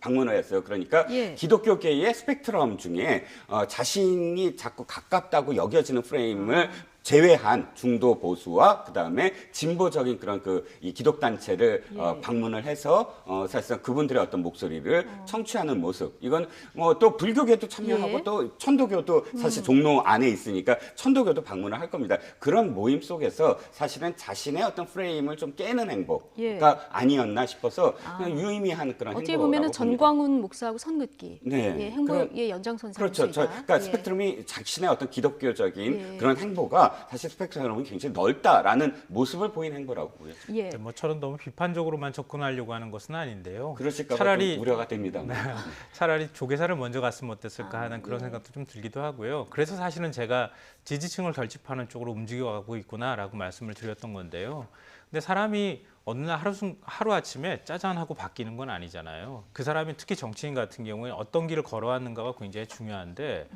[SPEAKER 6] 방문을 했어요. 그러니까
[SPEAKER 1] 예.
[SPEAKER 6] 기독교계의 스펙트럼 중에 자신이 자꾸 가깝다고 여겨지는 프레임을 제외한 중도 보수와 그다음에 진보적인 그런 이 기독 단체를
[SPEAKER 1] 예.
[SPEAKER 6] 방문을 해서 사실상 그분들의 어떤 목소리를 청취하는 모습. 이건 뭐 또 불교계도 참여하고
[SPEAKER 1] 예.
[SPEAKER 6] 또 천도교도 사실 종로 안에 있으니까 천도교도 방문을 할 겁니다. 그런 모임 속에서 사실은 자신의 어떤 프레임을 좀 깨는 행보가
[SPEAKER 1] 예.
[SPEAKER 6] 아니었나 싶어서 그냥 유의미한 그런
[SPEAKER 1] 어떻게
[SPEAKER 6] 행보라고
[SPEAKER 1] 보면은
[SPEAKER 6] 봅니다.
[SPEAKER 1] 전광훈 목사하고 선긋기
[SPEAKER 6] 네.
[SPEAKER 1] 예, 행보의 연장선상일
[SPEAKER 6] 그렇죠.
[SPEAKER 1] 수 있다.
[SPEAKER 6] 그러니까
[SPEAKER 1] 예.
[SPEAKER 6] 스펙트럼이 자신의 어떤 기독교적인
[SPEAKER 1] 예.
[SPEAKER 6] 그런 행보가 사실 스펙트럼이 굉장히 넓다라는 모습을 보이는 행보라고 보여집니다.
[SPEAKER 1] 예.
[SPEAKER 2] 네, 뭐처럼 너무 비판적으로만 접근하려고 하는 것은 아닌데요.
[SPEAKER 6] 그러실까 봐
[SPEAKER 2] 차라리
[SPEAKER 6] 좀 우려가 됩니다.
[SPEAKER 2] 차라리 조계사를 먼저 갔으면 어땠을까 하는 그런 생각도 좀 들기도 하고요. 그래서 사실은 제가 지지층을 결집하는 쪽으로 움직여가고 있구나라고 말씀을 드렸던 건데요. 근데 사람이 어느 날 하루아침에 짜잔하고 바뀌는 건 아니잖아요. 그 사람이 특히 정치인 같은 경우에 어떤 길을 걸어왔는가가 굉장히 중요한데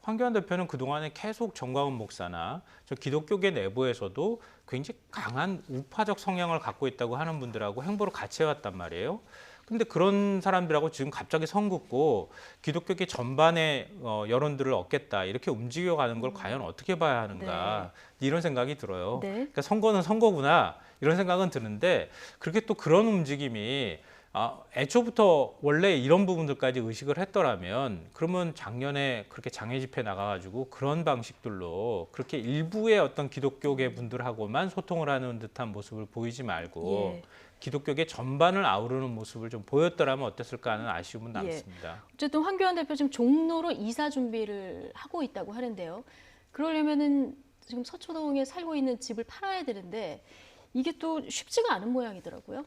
[SPEAKER 2] 황교안 대표는 그동안에 계속 정광훈 목사나 저 기독교계 내부에서도 굉장히 강한 우파적 성향을 갖고 있다고 하는 분들하고 행보를 같이 해왔단 말이에요. 근데 그런 사람들하고 지금 갑자기 선 긋고 기독교계 전반의 여론들을 얻겠다 이렇게 움직여가는 걸 과연 어떻게 봐야 하는가 이런 생각이 들어요.
[SPEAKER 1] 네.
[SPEAKER 2] 그러니까 선거는 선거구나 이런 생각은 드는데 그렇게 또 그런 움직임이 애초부터 원래 이런 부분들까지 의식을 했더라면 그러면 작년에 그렇게 장애 집회 나가가지고 그런 방식들로 그렇게 일부의 어떤 기독교계 분들하고만 소통을 하는 듯한 모습을 보이지 말고
[SPEAKER 1] 예.
[SPEAKER 2] 기독교계 전반을 아우르는 모습을 좀 보였더라면 어땠을까 하는 아쉬움은
[SPEAKER 1] 예.
[SPEAKER 2] 남습니다.
[SPEAKER 1] 어쨌든 황교안 대표 지금 종로로 이사 준비를 하고 있다고 하는데요. 그러려면은 지금 서초동에 살고 있는 집을 팔아야 되는데 이게 또 쉽지가 않은 모양이더라고요.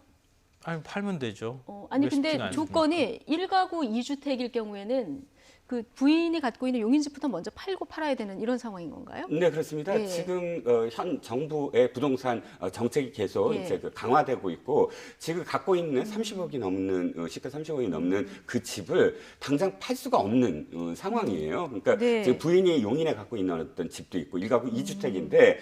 [SPEAKER 2] 아니 팔면 되죠.
[SPEAKER 1] 아니
[SPEAKER 2] 왜
[SPEAKER 1] 근데
[SPEAKER 2] 쉽지가 않습니까?
[SPEAKER 1] 조건이 1가구 2주택일 경우에는 그 부인이 갖고 있는 용인집부터 먼저 팔고 팔아야 되는 이런 상황인 건가요?
[SPEAKER 6] 네, 그렇습니다.
[SPEAKER 1] 예.
[SPEAKER 6] 지금 현 정부의 부동산 정책이 계속
[SPEAKER 1] 예.
[SPEAKER 6] 이제 강화되고 있고 지금 갖고 있는 30억이 넘는 시가 30억이 넘는 그 집을 당장 팔 수가 없는 상황이에요. 그러니까
[SPEAKER 1] 네.
[SPEAKER 6] 지금 부인이 용인에 갖고 있는 어떤 집도 있고 1가구 2주택인데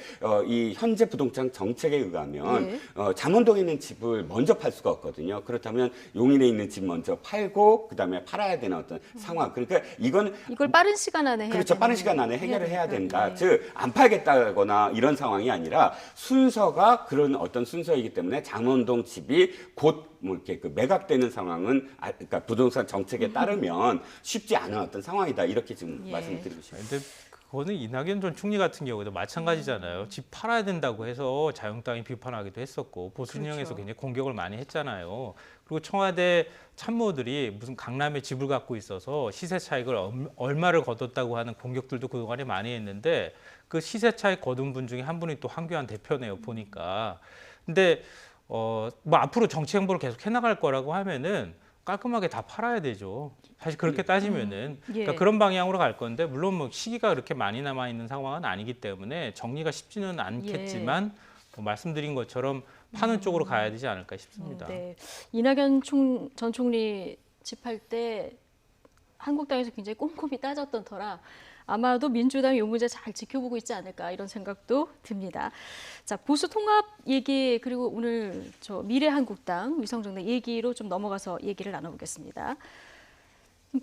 [SPEAKER 6] 이 현재 부동산 정책에 의하면
[SPEAKER 1] 예.
[SPEAKER 6] 잠원동에 있는 집을 먼저 팔 수가 없거든요. 그렇다면 용인에 있는 집 먼저 팔고 그다음에 팔아야 되는 어떤 상황. 그러니까 이걸
[SPEAKER 1] 빠른 시간 안에 해야
[SPEAKER 6] 그렇죠.
[SPEAKER 1] 되는-
[SPEAKER 6] 빠른 시간 안에 해결을 해야 된다.
[SPEAKER 1] 네.
[SPEAKER 6] 즉 안 팔겠다거나 이런 상황이 아니라 순서가 그런 어떤 순서이기 때문에 잠원동 집이 곧 뭐 이렇게 매각되는 상황은 그러니까 부동산 정책에 따르면 쉽지 않은 어떤 상황이다. 이렇게 지금
[SPEAKER 1] 예.
[SPEAKER 6] 말씀드리고 싶습니다.
[SPEAKER 2] 근데 그거는 이낙연 전 총리 같은 경우에도 마찬가지잖아요. 집 팔아야 된다고 해서 자유한국당이 비판하기도 했었고 보수 진영에서
[SPEAKER 1] 그렇죠.
[SPEAKER 2] 굉장히 공격을 많이 했잖아요. 그리고 청와대 참모들이 무슨 강남에 집을 갖고 있어서 시세 차익을 얼마를 거뒀다고 하는 공격들도 그동안에 많이 했는데 그 시세 차익 거둔 분 중에 한 분이 또 황교안 대표네요. 보니까. 근데 뭐 앞으로 정치 행보를 계속 해나갈 거라고 하면은 깔끔하게 다 팔아야 되죠. 사실 그렇게 따지면은
[SPEAKER 1] 예.
[SPEAKER 2] 그러니까 그런 방향으로 갈 건데 물론 뭐 시기가 그렇게 많이 남아 있는 상황은 아니기 때문에 정리가 쉽지는 않겠지만 뭐 말씀드린 것처럼 파는 쪽으로 가야 되지 않을까 싶습니다.
[SPEAKER 1] 네. 이낙연 전 총리 집 팔 때 한국당에서 굉장히 꼼꼼히 따졌던 터라 아마도 민주당이 이 문제 잘 지켜보고 있지 않을까 이런 생각도 듭니다. 자, 보수 통합 얘기 그리고 오늘 저 미래한국당 위성정당 얘기로 좀 넘어가서 얘기를 나눠보겠습니다.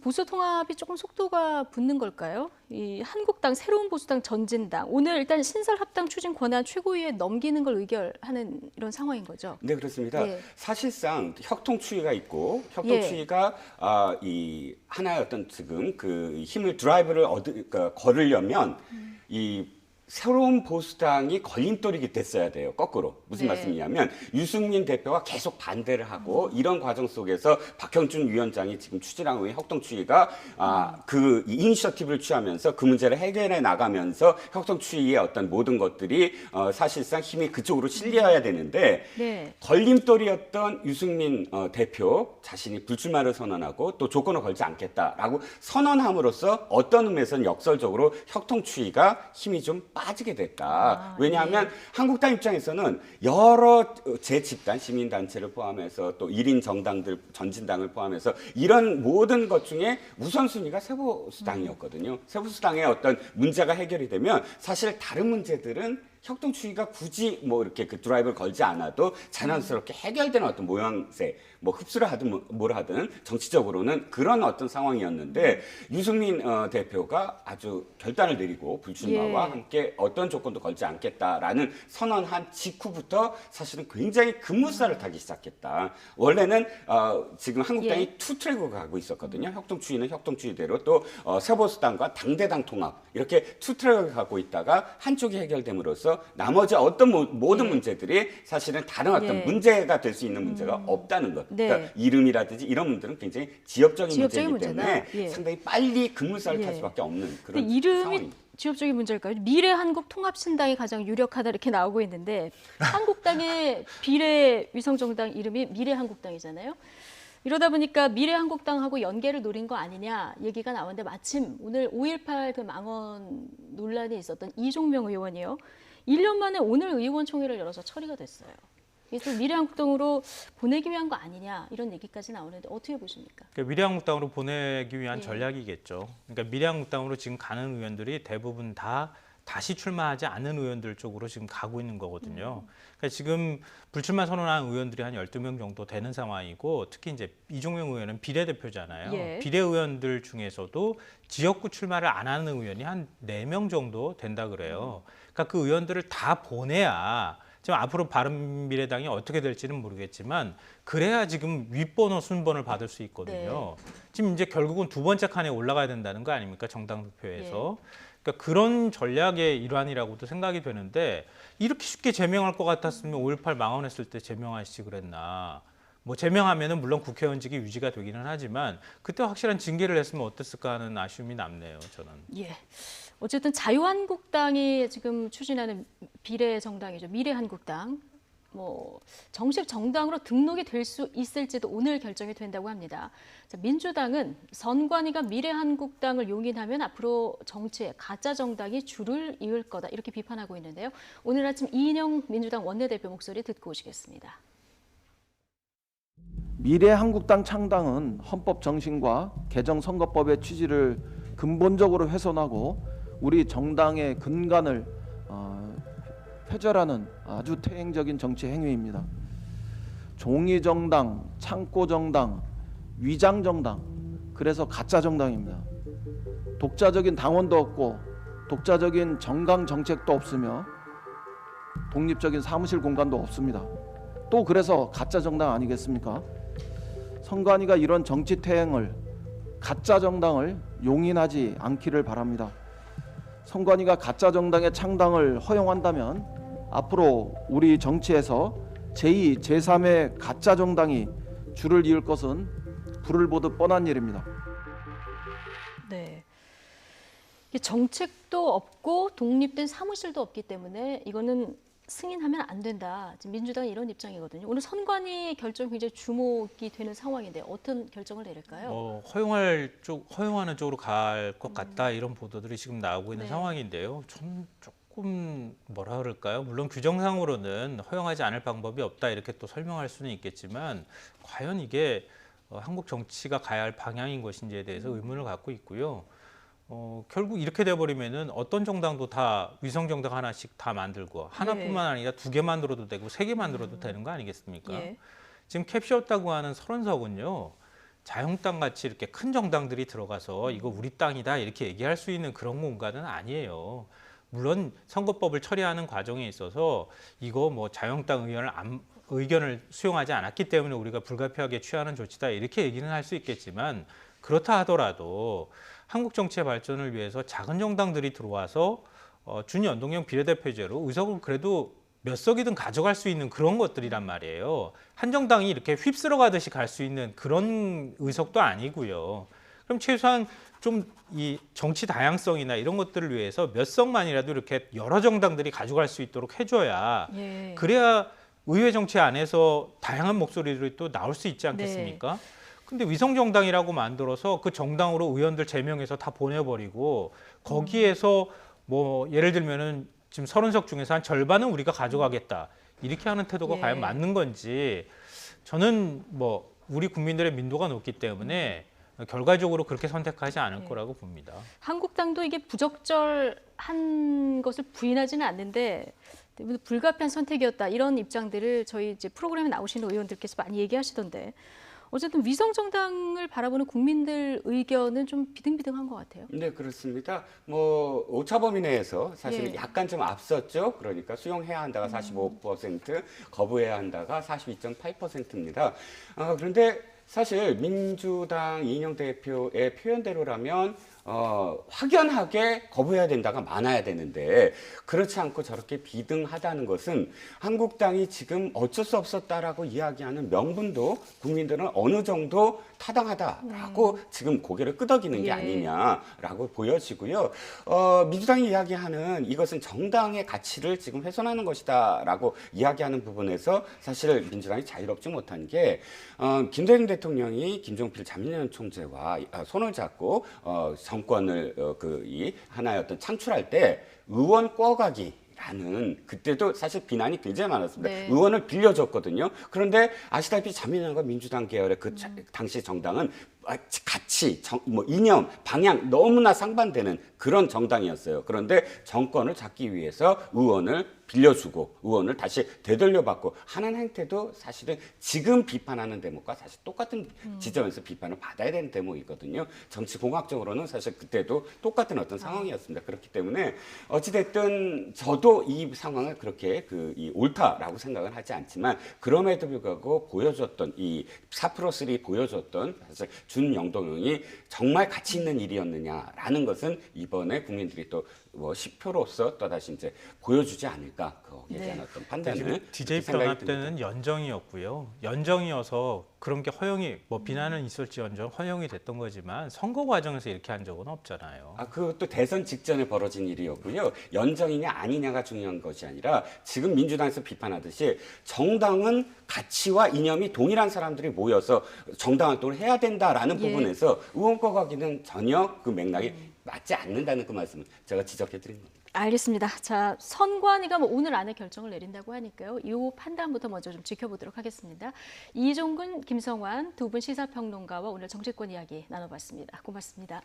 [SPEAKER 1] 보수 통합이 조금 속도가 붙는 걸까요? 이 한국당 새로운 보수당 전진당 오늘 일단 신설 합당 추진 권한 최고위에 넘기는 걸 의결하는 이런 상황인 거죠.
[SPEAKER 6] 네, 그렇습니다.
[SPEAKER 1] 예.
[SPEAKER 6] 사실상 협통추이가 있고
[SPEAKER 1] 예.
[SPEAKER 6] 협통추이가 이 하나의 어떤 지금 그 힘을 드라이브를 그러니까 걸으려면 이 새로운 보수당이 걸림돌이 됐어야 돼요. 거꾸로. 무슨
[SPEAKER 1] 네.
[SPEAKER 6] 말씀이냐면 유승민 대표가 계속 반대를 하고 이런 과정 속에서 박형준 위원장이 지금 추진하고 있는 협동추이가 그 이니셔티브를 취하면서 그 문제를 해결해 나가면서 협동추이의 어떤 모든 것들이 사실상 힘이 그쪽으로 실려야 되는데
[SPEAKER 1] 네.
[SPEAKER 6] 걸림돌이었던 유승민 대표 자신이 불출마를 선언하고 또 조건을 걸지 않겠다라고 선언함으로써 어떤 의미에서는 역설적으로 협통추이가 힘이 좀 빠지게 됐다. 왜냐하면 한국당 입장에서는 여러 재집단, 시민단체를 포함해서 또 1인 정당들, 전진당을 포함해서 이런 모든 것 중에 우선순위가 세보수당이었거든요. 세보수당의 어떤 문제가 해결이 되면 사실 다른 문제들은 협동추이가 굳이 뭐 이렇게 그 드라이브를 걸지 않아도 자연스럽게 해결되는 어떤 모양새, 뭐 흡수를 하든 뭘 하든 정치적으로는 그런 어떤 상황이었는데 유승민 대표가 아주 결단을 내리고 불출마와
[SPEAKER 1] 예.
[SPEAKER 6] 함께 어떤 조건도 걸지 않겠다라는 선언한 직후부터 사실은 굉장히 급무살을 타기 시작했다. 원래는 지금 한국당이
[SPEAKER 1] 예.
[SPEAKER 6] 투 트랙으로 가고 있었거든요. 협동추이는 협동추이대로 또 세보수당과 당대당 통합 이렇게 투 트랙을 가고 있다가 한쪽이 해결됨으로써 나머지 어떤 모든
[SPEAKER 1] 예.
[SPEAKER 6] 문제들이 사실은 다른 어떤
[SPEAKER 1] 예.
[SPEAKER 6] 문제가 될 수 있는 문제가 없다는 것.
[SPEAKER 1] 네.
[SPEAKER 6] 그러니까 이름이라든지 이런 문제는 굉장히 지역적인
[SPEAKER 1] 지역적인
[SPEAKER 6] 문제이기 때문에
[SPEAKER 1] 문제다. 예.
[SPEAKER 6] 상당히 빨리 급물살을
[SPEAKER 1] 예.
[SPEAKER 6] 탈 수밖에 없는
[SPEAKER 1] 근데
[SPEAKER 6] 그런
[SPEAKER 1] 이름이
[SPEAKER 6] 상황입니다.
[SPEAKER 1] 지역적인 문제일까요? 미래한국 통합신당이 가장 유력하다 이렇게 나오고 있는데 한국당의 비례 위성정당 이름이 미래한국당이잖아요. 이러다 보니까 미래한국당하고 연계를 노린 거 아니냐 얘기가 나오는데 마침 오늘 5.18 그 망언 논란이 있었던 이종명 의원이요. 1년 만에 오늘 의원총회를 열어서 처리가 됐어요. 이게 좀 미래한국당으로 보내기 위한 거 아니냐 이런 얘기까지 나오는데 어떻게 보십니까?
[SPEAKER 2] 그러니까 미래한국당으로 보내기 위한
[SPEAKER 1] 예.
[SPEAKER 2] 전략이겠죠. 그러니까 미래한국당으로 지금 가는 의원들이 대부분 다시 출마하지 않은 의원들 쪽으로 지금 가고 있는 거거든요. 그러니까 지금 불출마 선언한 의원들이 한 12명 정도 되는 상황이고 특히 이제 이종명 의원은 비례대표잖아요.
[SPEAKER 1] 예.
[SPEAKER 2] 비례의원들 중에서도 지역구 출마를 안 하는 의원이 한 4명 정도 된다 그래요. 그러니까 그 의원들을 다 보내야 지금 앞으로 바른미래당이 어떻게 될지는 모르겠지만 그래야 지금 윗번호 순번을 받을 수 있거든요. 지금 이제 결국은 두 번째 칸에 올라가야 된다는 거 아닙니까? 정당 득표에서. 그러니까 그런 전략의 일환이라고도 생각이 되는데 이렇게 쉽게 제명할 것 같았으면 5.18 망언했을 때 제명하시지 그랬나. 뭐 제명하면은 물론 국회의원직이 유지가 되기는 하지만 그때 확실한 징계를 했으면 어땠을까 하는 아쉬움이 남네요. 저는.
[SPEAKER 1] 예. 어쨌든 자유한국당이 지금 추진하는 비례 정당이죠. 미래한국당. 뭐 정식 정당으로 등록이 될 수 있을지도 오늘 결정이 된다고 합니다. 자, 민주당은 선관위가 미래한국당을 용인하면 앞으로 정치에 가짜 정당이 줄을 이을 거다 이렇게 비판하고 있는데요. 오늘 아침 이인영 민주당 원내대표 목소리 듣고 오시겠습니다.
[SPEAKER 10] 미래한국당 창당은 헌법 정신과 개정선거법의 취지를 근본적으로 훼손하고 우리 정당의 근간을 훼절하는 아주 퇴행적인 정치 행위입니다. 종이정당, 창고정당, 위장정당, 그래서 가짜정당입니다. 독자적인 당원도 없고 독자적인 정강 정책도 없으며 독립적인 사무실 공간도 없습니다. 또 그래서 가짜정당 아니겠습니까? 선관위가 이런 정치 퇴행을 가짜정당을 용인하지 않기를 바랍니다. 선관위가 가짜정당의 창당을 허용한다면 앞으로 우리 정치에서 제2, 제3의 가짜정당이 줄을 이을 것은 불을 보듯 뻔한 일입니다.
[SPEAKER 1] 네. 정책도 없고 독립된 사무실도 없기 때문에 이거는 승인하면 안 된다. 지금 민주당은 이런 입장이거든요. 오늘 선관위 결정 굉장히 주목이 되는 상황인데 어떤 결정을 내릴까요?
[SPEAKER 2] 허용하는 쪽으로 갈 것 같다 이런 보도들이 지금 나오고 있는
[SPEAKER 1] 네.
[SPEAKER 2] 상황인데요. 좀 조금 뭐라 그럴까요? 물론 규정상으로는 허용하지 않을 방법이 없다 이렇게 또 설명할 수는 있겠지만 과연 이게 한국 정치가 가야 할 방향인 것인지에 대해서 의문을 갖고 있고요. 결국 이렇게 돼버리면은 어떤 정당도 다 위성 정당 하나씩 다 만들고 하나뿐만 아니라 2개 만들어도 되고 3개 만들어도 되는 거 아니겠습니까?
[SPEAKER 1] 예.
[SPEAKER 2] 지금 캡슐었다고 하는 30석은요. 자유한국당 같이 이렇게 큰 정당들이 들어가서 이거 우리 땅이다 이렇게 얘기할 수 있는 그런 공간은 아니에요. 물론 선거법을 처리하는 과정에 있어서 이거 뭐 자유한국당 의견을 수용하지 않았기 때문에 우리가 불가피하게 취하는 조치다 이렇게 얘기는 할 수 있겠지만 그렇다 하더라도 한국 정치의 발전을 위해서 작은 정당들이 들어와서 준연동형 비례대표제로 의석을 그래도 몇 석이든 가져갈 수 있는 그런 것들이란 말이에요. 한 정당이 이렇게 휩쓸어 가듯이 갈 수 있는 그런 의석도 아니고요. 그럼 최소한 좀 이 정치 다양성이나 이런 것들을 위해서 몇 석만이라도 이렇게 여러 정당들이 가져갈 수 있도록 해줘야
[SPEAKER 1] 예.
[SPEAKER 2] 그래야 의회 정치 안에서 다양한 목소리들이 또 나올 수 있지 않겠습니까? 근데 위성 정당이라고 만들어서 그 정당으로 의원들 제명해서 다 보내버리고 거기에서 뭐 예를 들면은 지금 30석 중에서 한 절반은 우리가 가져가겠다 이렇게 하는 태도가
[SPEAKER 1] 예.
[SPEAKER 2] 과연 맞는 건지 저는 뭐 우리 국민들의 민도가 높기 때문에 결과적으로 그렇게 선택하지 않을 거라고 봅니다.
[SPEAKER 1] 한국당도 이게 부적절한 것을 부인하지는 않는데 불가피한 선택이었다 이런 입장들을 저희 이제 프로그램에 나오시는 의원들께서 많이 얘기하시던데 어쨌든 위성 정당을 바라보는 국민들 의견은 좀 비등비등한 것 같아요.
[SPEAKER 6] 네, 그렇습니다. 뭐 오차 범위 내에서 사실
[SPEAKER 1] 예.
[SPEAKER 6] 약간 좀 앞섰죠. 그러니까 수용해야 한다가 45%, 거부해야 한다가 42.8%입니다. 그런데 사실 민주당 이인영 대표의 표현대로라면 확연하게 거부해야 된다가 많아야 되는데 그렇지 않고 저렇게 비등하다는 것은 한국당이 지금 어쩔 수 없었다라고 이야기하는 명분도 국민들은 어느 정도 타당하다라고 지금 고개를 끄덕이는 게
[SPEAKER 1] 예.
[SPEAKER 6] 아니냐라고 보여지고요. 민주당이 이야기하는 이것은 정당의 가치를 지금 훼손하는 것이다라고 이야기하는 부분에서 사실 민주당이 자유롭지 못한 게 김대중 대통령이 김종필 자민련 총재와 손을 잡고 정권을 이 하나의 어떤 창출할 때 의원 꿔가기라는 그때도 사실 비난이 굉장히 많았습니다.
[SPEAKER 1] 네.
[SPEAKER 6] 의원을 빌려줬거든요. 그런데 아시다시피 자민련과 민주당 계열의 그 당시 정당은 가치, 뭐 이념, 방향 너무나 상반되는 그런 정당이었어요. 그런데 정권을 잡기 위해서 의원을 빌려주고 의원을 다시 되돌려받고 하는 행태도 사실은 지금 비판하는 대목과 사실 똑같은 지점에서 비판을 받아야 되는 대목이거든요. 정치공학적으로는 사실 그때도 똑같은 어떤 상황이었습니다. 그렇기 때문에 어찌됐든 저도 이 상황을 그렇게 이 옳다라고 생각은 하지 않지만 그럼에도 불구하고 보여줬던 이 4+3 보여줬던 사실 준영동형이 정말 가치 있는 일이었느냐라는 것은 이번에 국민들이 또 뭐 10표로서 또다시 이제 보여주지 않을까 거기에 대한 어떤 판단을
[SPEAKER 2] DJ 변압 때는 연정이었고요. 연정이어서 그런 게 허용이 뭐 비난은 있을지언정 허용이 됐던 거지만 선거 과정에서 이렇게 한 적은 없잖아요.
[SPEAKER 6] 그것도 대선 직전에 벌어진 일이었고요. 연정이냐 아니냐가 중요한 것이 아니라 지금 민주당에서 비판하듯이 정당은 가치와 이념이 동일한 사람들이 모여서 정당 활동을 해야 된다라는 부분에서 의원 꿔가기는 전혀 그 맥락이 맞지 않는다는 그 말씀을 제가 지적해드린 겁니다.
[SPEAKER 1] 알겠습니다. 자, 선관위가 뭐 오늘 안에 결정을 내린다고 하니까요. 이 판단부터 먼저 좀 지켜보도록 하겠습니다. 이종근, 김성환 두 분 시사평론가와 오늘 정치권 이야기 나눠봤습니다. 고맙습니다.